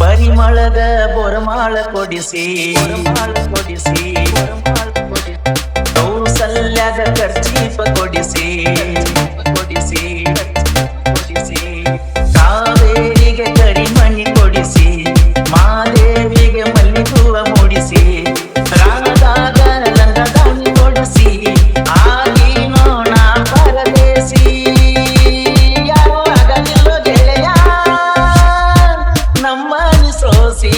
ಪರಿಮಳದ ಬೋರಮಾಳ ಕೊಡಿಸಿ ಕೌಸಲ್ಯದ ಖರ್ಚೀಪ ಕೊಡಿಸಿ ಕಾವೇರಿಗೆ ಕರಿಮಣಿ ಕೊಡಿಸಿ ಮಾದೇವಿಗೆ ಮಲ್ಲಿಗೂವ ಮೂಡಿಸಿ ರಾಮದಾಗ ಲಂಗದಾನಿ ಕೊಡಿಸಿ ಆಗಿ ನೋಣ ಪರದೇಸಿ ಯಾರು ಆಗಲಿಲ್ಲೋ ಗೆಳೆಯ ನಮ್ಮನಿ ಸೋಸಿ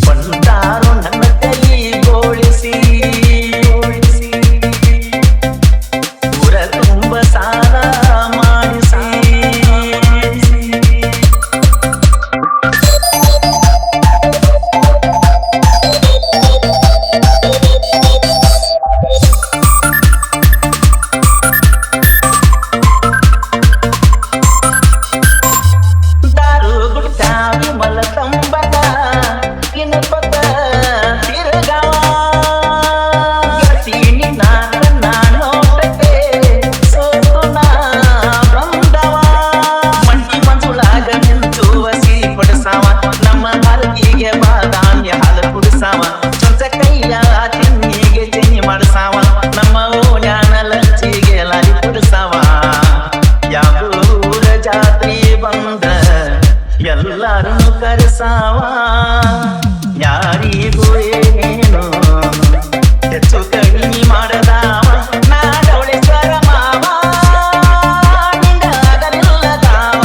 ಬಂದಾರು ನನ್ನ ಕೈ ಗೋಳಿಸಿ ಊರ ತುಂಬ ಸಾಲ ಮಾಡಿಸಿ ದಾರು ಗುಡ್ಕ ವಿಮಲ ತಂಬಕ ಇನಪತ ತಿರುಗಾವ ಗೆಳತೀನಿ ನನ್ನ ನೋಟಕ್ಕೆ ಸೋತು ನಾ ಬಂದವ ಮಂಡಿ ಮಂಜುಳಾಗ ನಿಂತುವ ಸಿರಿ ಕೊಡಸಾವ ನಮ್ಮ ಭಾರತಿಗೆ ಬಾದಾಮಿ ಹಾಲು ಕುಡಿಸಾವ ಚೊಂಚ ಕೈಯ ತಿನ್ನಿಗೆ ಚೆನ್ನಿ ಮಾಡಿಸಾವ ನಮ್ಮ ಓಣ್ಯಾನ ಲಂಚಿಗೆ ಲಾರಿ ಕುಡಿಸಾವ ಯಾವೂರ ಜಾತ್ರೆ ಬಂದ ಎಲ್ಲರೂ ಕರೆಸಾವ ಯಾರಿಗೂ ಏನೇನು ಹೆಚ್ಚು ಕಡಿಮೆ ಮಾಡದಾವ ನಾಡೋಳೇಶ್ವರ ಮಾವ ನಿಂಗಾಗಲಿಲ್ಲದಾವ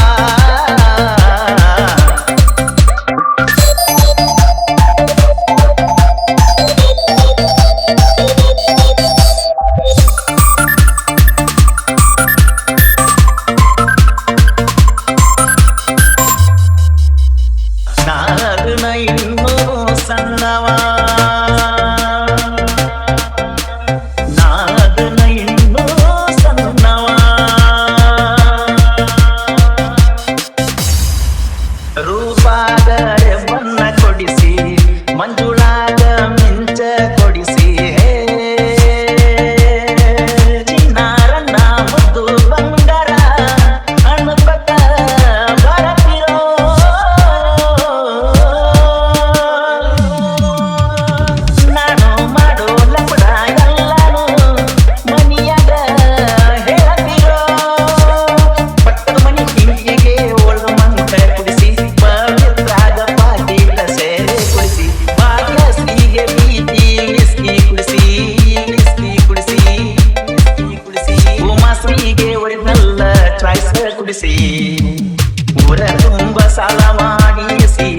ನಾದನ ಇನ್ನೂ ಸಣ್ಣವ ನಾದನ ಇನ್ನೂ ಸಣ್ಣವ ರೂಪಾದ ಬಣ್ಣ ಕೊಡಿಸಿ ಮಂಜುಳಾಗ ಮಿಂಚ ಕೊಡಿಸಿ ಚಿನ್ನಾರಣ್ಣ ಮುದ್ದು ಬಂಗಾರ ಅನುಪತ ಬರತಿರೋ ನಾನು ಮಾಡೋ ಲಪಡ ಎಲ್ಲಾನು ಮನಿಯಾಗ ಹೇಳತಿರೋ ಪಟ್ಟದ ಮನಿ ಕಿಂಗಿಗೆ ಒಳ್ಳು ಮಂಟ ಕುಡಿಸಿ ಪವಿತ್ರಾಗ ಪಾಟೀಲ ಸೇರೆ ಕುಡಿಸಿ ಭಾಗ್ಯಶ್ರೀಗೆ ಪ್ರೀತಿ ವಿಸ್ಕಿ ಕುಡಿಸಿ ಉಮಾಶ್ರೀಗೆ ಒರಿಜಿನಲ್ ಚಾಯ್ಸ್ ಕುಡಿಸಿ ಊರ ತುಂಬ ಸಾಲ ಮಾಡಿಸಿ